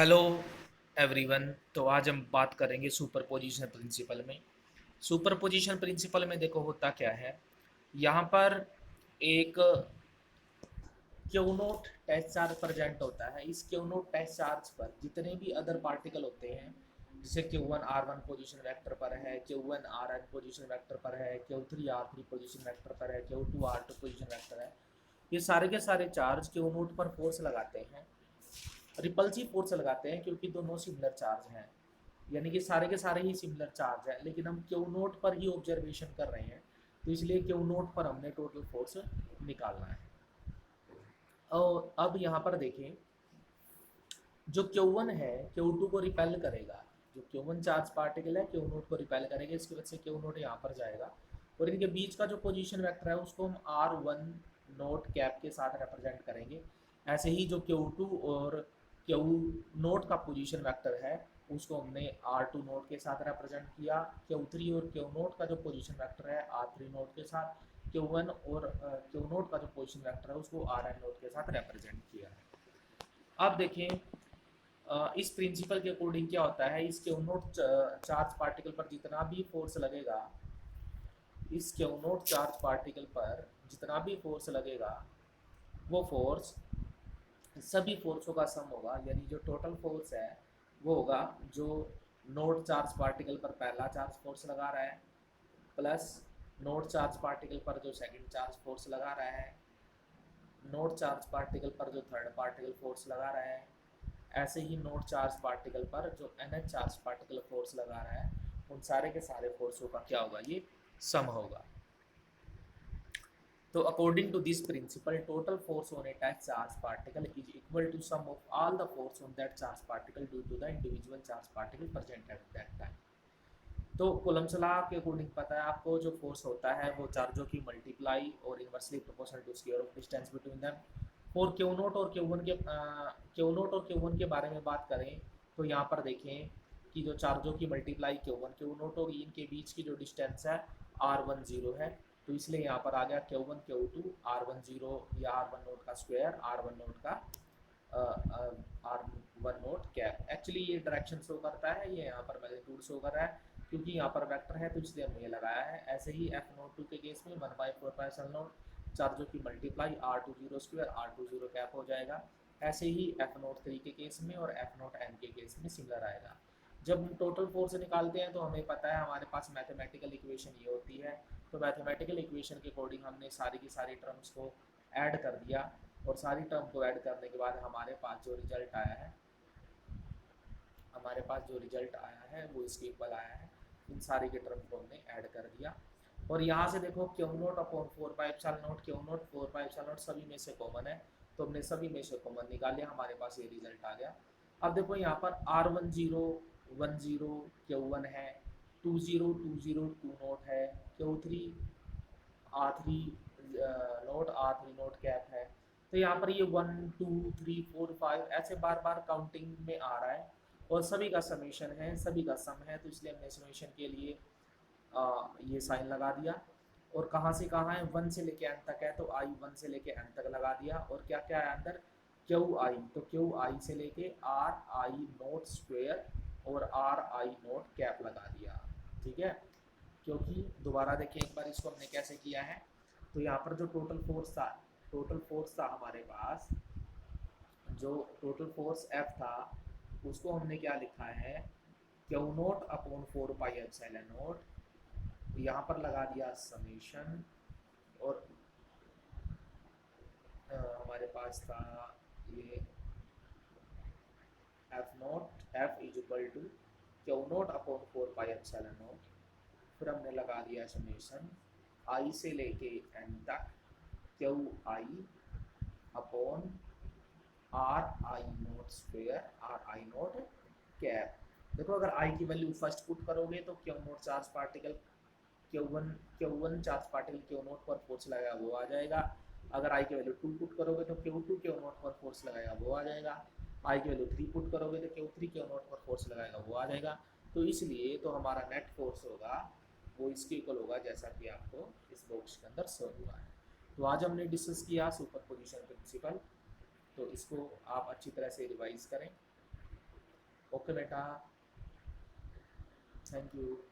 Hello everyone. तो आज हम बात करेंगे सुपरपोजिशन प्रिंसिपल में। सुपरपोजिशन प्रिंसिपल में देखो होता क्या है। यहाँ पर एक q naught test charge present होता है। इस क्यू नोट टेस्ट चार्ज पर जितने भी अदर पार्टिकल होते हैं, जैसे Q1 R1 पोजीशन वेक्टर पर है, Q1 Rn पोजीशन वेक्टर पर है, Q3 R3 पोजीशन वेक्टर पर है, Q2 R2 पोजीशन वेक्टर है, ये सारे के सारे चार्ज क्यू नोट पर फोर्स लगाते हैं। रिपल्सिव फोर्स लगाते हैं क्योंकि दोनों सिमिलर चार्ज हैं, यानी कि सारे के सारे ही सिमिलर चार्ज हैं, लेकिन हम क्यू नोट पर ही ऑब्जर्वेशन कर रहे हैं, तो इसलिए क्यू नोट पर हमने टोटल फोर्स निकालना है। और अब यहाँ पर देखें, जो Q1 है Q2 को रिपेल करेगा। जो Q1 चार्ज पार्टिकल है Q नोट को रिपेल करेगा, इसकी वजह से Q नोट यहाँ पर जाएगा, और इनके बीच का जो पोजीशन वेक्टर है उसको हम R1 नोट कैप के साथ रिप्रेजेंट करेंगे। ऐसे ही जो Q2 और Q नोट का पोजीशन वेक्टर है उसको हमने R2 नोट के साथ रिप्रेजेंट किया। Q3 और Q नोट का जो पोजीशन वेक्टर है R3 नोट के साथ, Q1 और Q नोट का जो पोजीशन वेक्टर है उसको Rn नोट के साथ रिप्रेजेंट किया है। अब देखें, इस प्रिंसिपल के अकॉर्डिंग क्या होता है, इस क्यू नोट चार्ज पार्टिकल पर जितना भी फोर्स लगेगा, इस क्यू नोट चार्ज पार्टिकल पर जितना भी फोर्स लगेगा वो फोर्स सभी फोर्सों का सम होगा। यानी जो टोटल फोर्स है वो होगा जो नोट चार्ज पार्टिकल पर पहला चार्ज फोर्स लगा रहा है, प्लस नोट चार्ज पार्टिकल पर जो सेकंड चार्ज फोर्स लगा रहा है, नोट चार्ज पार्टिकल पर जो थर्ड पार्टिकल फोर्स लगा रहा है, ऐसे ही नोट चार्ज पार्टिकल पर जो nth चार्ज पार्टिकल फोर्स लगा रहा है, उन सारे के सारे फोर्सों का क्या होगा, ये सम होगा। तो according to this principle, total force on a test charge particle is equal to sum of all the force on that charge particle due to the individual charge particle present at that time. तो Coulomb's law के according पता है आपको, जो force होता है वो चार्जों की मल्टीप्लाई और inversely proportional to square of distance between them. और क्यू नोट और क्यू वन के बारे में बात करें तो यहाँ पर देखें कि जो चार्जों की मल्टीप्लाई क्यू नोट और इनके बीच की जो डिस्टेंस है R10 है, तो इसलिए यहाँ पर आ गया Q1 Q2 R10 या R1 नोट का स्क्वायर R1 नोट का R1 नोट कैप। एक्चुअली ये डायरेक्शन शो करता है, ये यहाँ पर मैग्नीट्यूड शो कर रहा है, क्योंकि यहाँ पर वेक्टर है तो इसलिए हमने ये लगाया है। ऐसे ही एफ नोट टू के केस में 1/4 नोट चार्जों की multiply R20 square R20 cap हो जाएगा। ऐसे ही एफ नोट 3 के केस में और एफ नोट एन के केस में सिमिलर आएगा। जब हम टोटल फोर्स निकालते हैं तो हमें पता है हमारे पास मैथमेटिकल इक्वेशन ये होती है। तो मैथमेटिकल इक्वेशन के अकॉर्डिंग हमने सारी की सारी टर्म्स को ऐड कर दिया, और सारी टर्म को ऐड करने के बाद हमारे पास जो रिजल्ट आया है वो इसके इक्वल आया है। इन सारे के टर्म को हमने ऐड कर दिया, और यहाँ से देखो Q naught upon 4 pi epsilon not, Q note 4 pi epsilon not सभी में से कॉमन है, तो हमने सभी में से कॉमन निकाल लिया, हमारे पास ये रिजल्ट आ गया। अब देखो यहाँ पर R10 10 Q1 है, 20 नोट है, Q3 R3 नोट कैप है। तो यहाँ पर ये 1 2 3 4 5 ऐसे बार बार काउंटिंग में आ रहा है, और सभी का समेशन है, सभी का सम है, तो इसलिए हमने समेशन के लिए ये साइन लगा दिया। और कहाँ से कहाँ है, 1 से लेके n तक है, तो आई 1 से लेके n तक लगा दिया। और क्या क्या है अंदर, क्यू आई, तो क्यू आई से लेके आर आई नोट स्क्वेयर और आर आई नोट कैप लगा दिया। ठीक है, क्योंकि दोबारा देखिए एक बार इसको हमने कैसे किया है। तो यहाँ पर जो टोटल फोर्स था हमारे पास, जो टोटल फोर्स F था उसको हमने क्या लिखा है, Q naught upon 4 pi epsilon note, यहाँ पर लगा दिया समेशन। और हमारे पास था ये F is equal to q naught upon 4 pi epsilon naught, फिर हमने लगा दिया समेशन आई से लेके एन तक Q I upon are I note square R I note cap. देखो अगर आई की वैल्यू फर्स्ट पुट करोगे तो Q note charge particle Q one charge particle Q note पर फोर्स लगाया वो आ जाएगा। अगर आई की वैल्यू 2 पुट करोगे तो Q2 क्यू नोट पर फोर्स लगाएगा वो आ जाएगा। आई की वैल्यू 3 पुट करोगे तो Q3 क्यू नोट पर फोर्स लगाएगा वो आ जाएगा। तो इसलिए तो हमारा नेट फोर्स होगा वो इसके इक्वल होगा, जैसा कि आपको इस बॉक्स के अंदर शो हुआ है। तो आज हमने डिस्कस किया सुपर पोजिशन प्रिंसिपल, तो इसको आप अच्छी तरह से रिवाइज करें। ओके बेटा, थैंक यू।